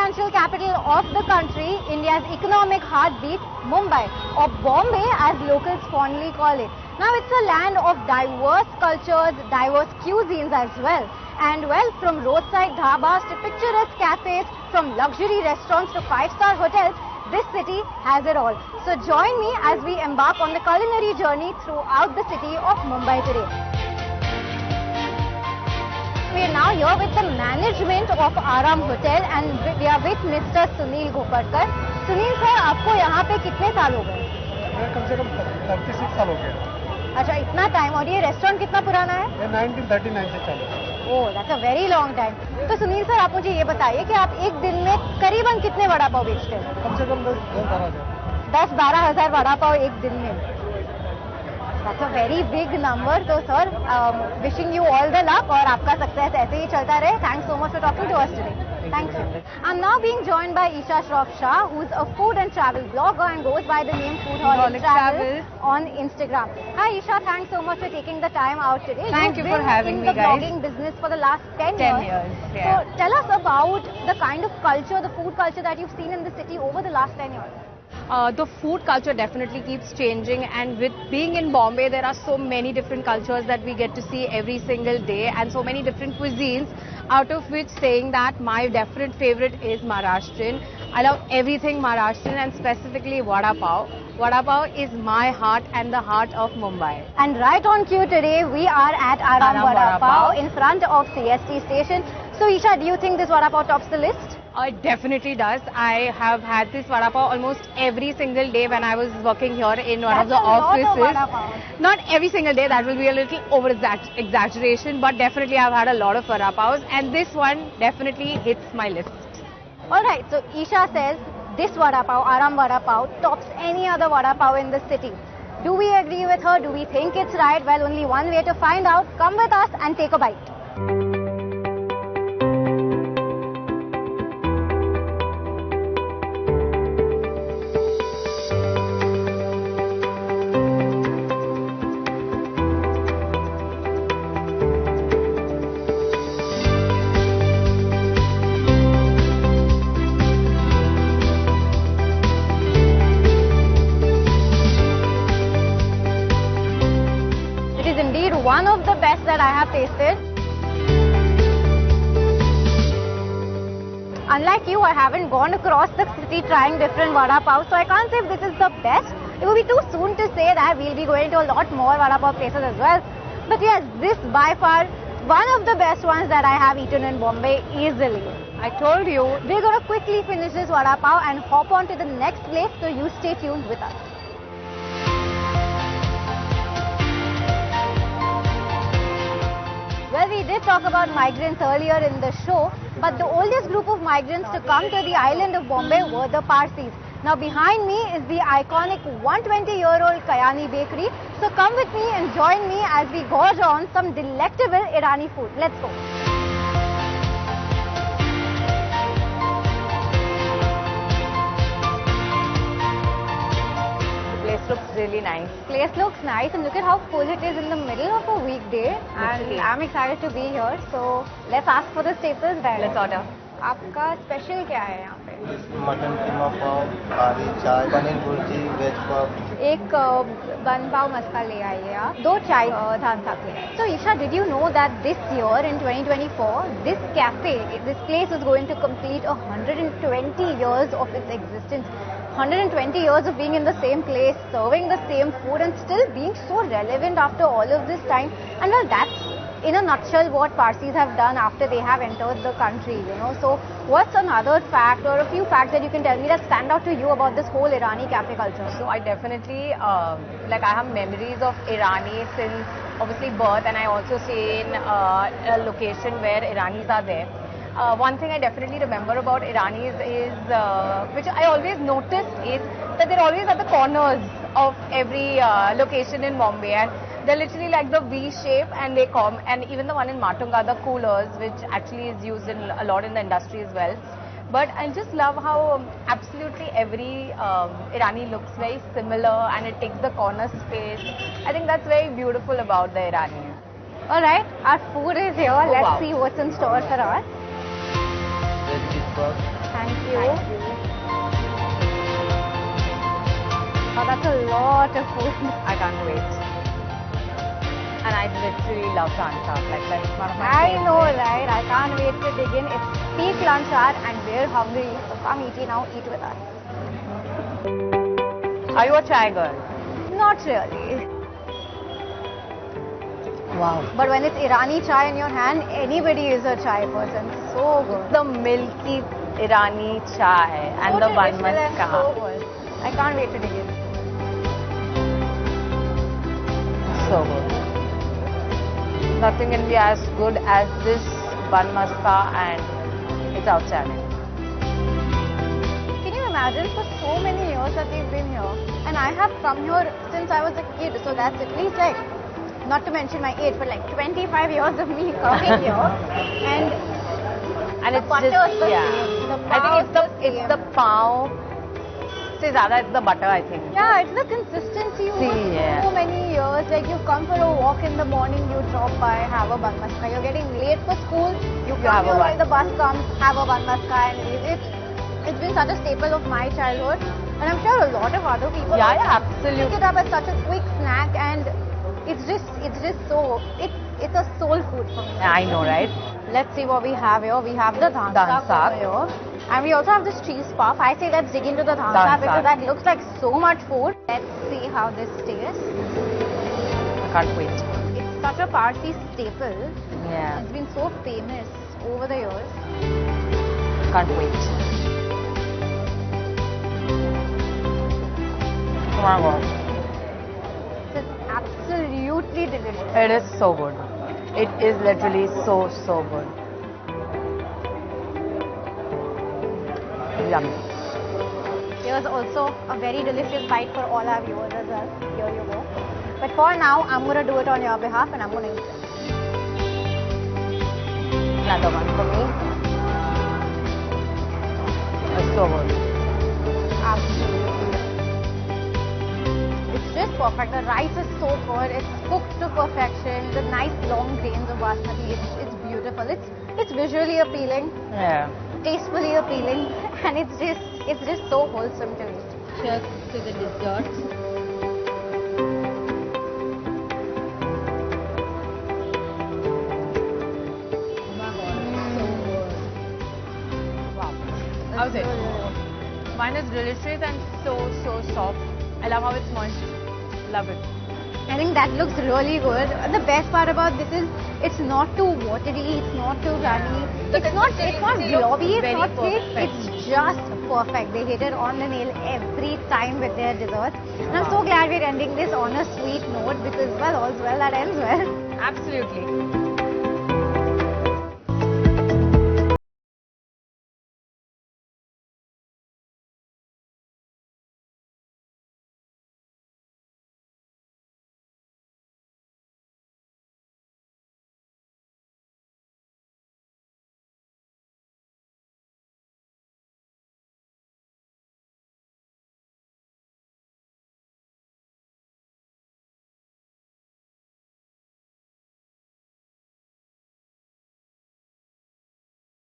financial capital of the country, India's economic heartbeat, Mumbai, or Bombay as locals fondly call it. Now it's a land of diverse cultures, diverse cuisines as well. And well, from roadside dhabas to picturesque cafes, from luxury restaurants to five-star hotels, this city has it all. So join me as we embark on the culinary journey throughout the city of Mumbai today. We are now here with the management of Aram Hotel and we are with Mr. Sunil Goparkar. Sunil sir, आपको यहाँ पे कितने साल हो गए? कम से कम 36 साल हो गए। अच्छा, इतना टाइम। और ये रेस्टोरेंट कितना पुराना है? ये 1939 से चालू है। Oh, that's a very long time. तो सुनील सर, आप मुझे ये बताइए कि आप एक दिन में करीबन कितने वड़ा पाव बेचते हैं? कम से कम 10-12 हज़ार वड़ा पाव एक दिन में। That's a very big number. So sir, wishing you all the luck और आपका सक्सेस ऐसे ही चलता रहे. Thanks so much for talking to us today. Thank you. I'm now being joined by Isha Shroff Shah, who's a food and travel blogger and goes by the name Foodholic Travel on Instagram. Hi Isha, thanks so much for taking the time out today. Thank you for having me, guys. You've been in the blogging business for the last 10 years. Yeah. So tell us about the kind of culture, the food culture that you've seen in the city over the last 10 years. The food culture definitely keeps changing, and with being in Bombay, there are so many different cultures that we get to see every single day, and so many different cuisines, out of which saying that my definite favorite is Maharashtrian. I love everything Maharashtrian, and specifically Vada Pav. Vada Pav is my heart and the heart of Mumbai. And right on cue today, we are at Aram Vada Pav in front of CST station. So Isha, do you think this Vada Pav tops the list? It definitely does. I have had this Vada Pav almost every single day when I was working here in one of the offices. Not every single day, that will be a little over exaggeration, but definitely I've had a lot of Vada Pavs, and this one definitely hits my list. Alright, so Isha says this Vada Pav, Aram Vada Pav, tops any other Vada Pav in the city. Do we agree with her? Do we think it's right? Well, only one way to find out. Come with us and take a bite. One of the best that I have tasted. Unlike you, I haven't gone across the city trying different Vada Pav, so I can't say if this is the best. It would be too soon to say that. We'll be going to a lot more Vada Pav places as well. But yes, this by far one of the best ones that I have eaten in Bombay easily. I told you. We're going to quickly finish this Vada Pav and hop on to the next place, so you stay tuned with us. Well, we did talk about migrants earlier in the show, but the oldest group of migrants to come to the island of Bombay were the Parsis. Now behind me is the iconic 120-year-old Kayani Bakery. So come with me and join me as we gorge on some delectable Irani food. Let's go. Looks really nice. Place looks nice, and look at how full it is in the middle of a weekday. And I'm excited to be here. So let's ask for the staples right. Let's order. आपका special क्या है यहाँ पे? Mutton कीमा पाव, खारी चाय, paneer bhurji, veg पाव। एक बन पाव मस्का ले आइए आप, 2 चाय धान साके। So Isha, did you know that this year in 2024, this cafe, this place is going to complete 120 years of its existence. 120 years of being in the same place, serving the same food and still being so relevant after all of this time. And well, that's in a nutshell what Parsis have done after they have entered the country, you know. So what's another fact or a few facts that you can tell me that stand out to you about this whole Irani cafe culture? So I definitely, I have memories of Irani since obviously birth, and I also stay in a location where Iranis are there. One thing I definitely remember about Iranis is, which I always noticed, is that they're always at the corners of every location in Bombay, and they're literally like the V shape, and they come, and even the one in Matunga, the coolers, which actually is used in a lot in the industry as well. But I just love how absolutely every Irani looks very similar, and it takes the corner space. I think that's very beautiful about the Irani. Alright, our food is here. Let's see what's in store for us. the cheeseburger. Thank you. Oh, that's a lot of food. I can't wait. And I literally love Thansa. Like that's one of my I favorite. know, right? I can't wait to dig in. It's peak lunch hour and we're hungry. So come eat it now, eat with us. Are you a chai girl? Not really. Wow. But when it's Irani chai in your hand, anybody is a chai person. So good. The milky Irani chai and So the bun traditional and maska. so good. I can't wait to dig in. So good. Nothing can be as good as this bun maska, and it's outstanding. Can you imagine for so many years that we've been here? And I have come here since I was a kid, so that's at least like, not to mention my age, but like 25 years of me coming here. And It's butter just, is the yeah. same. The I pav think is it's the the pav. Se zyada it's the butter, I think. Yeah, it's the consistency over See, yeah. so many years. Like you come for a walk in the morning, you drop by, have a bun maska. You're getting late for school, you come have a here bun. while the bus comes, have a bun maska and leave. It's been such a staple of my childhood, and I'm sure a lot of other people Yeah, also yeah, pick absolutely. it up as such a quick snack, and it's just so it's a soul food for me. I know, right? Let's see what we have here. We have the dhansak Dhansak. over here. And we also have this cheese puff. I say let's dig into the dhansak Dhansak. because that looks like so much food. Let's see how this tastes. I can't wait. It's such a Parsi staple. Yeah, It's been so famous over the years. can't wait. Oh my god. It's absolutely delicious. It is so good. It is literally so good. Yummy. Here's also a very delicious bite for all our viewers as well. Here you go. But for now, I'm going to do it on your behalf and I'm going to eat it. Another one for me. It's so good. Absolutely. It's just perfect. The rice is so good. It's cooked to perfection. The nice long grains of basmati. It's beautiful. It's visually appealing, Yeah. tastefully appealing, and it's just so wholesome to eat. Cheers to the dessert. Wow. How's it? Mine is delicious and so soft. I love how it's moist. Love it. I think that looks really good. The best part about this is it's not too watery, it's not too runny, it's not blobby, it's very not thick, perfect. it's just perfect. They hit it on the nail every time with their desserts. And I'm so glad we're ending this on a sweet note because, well, all's well that ends well. Absolutely.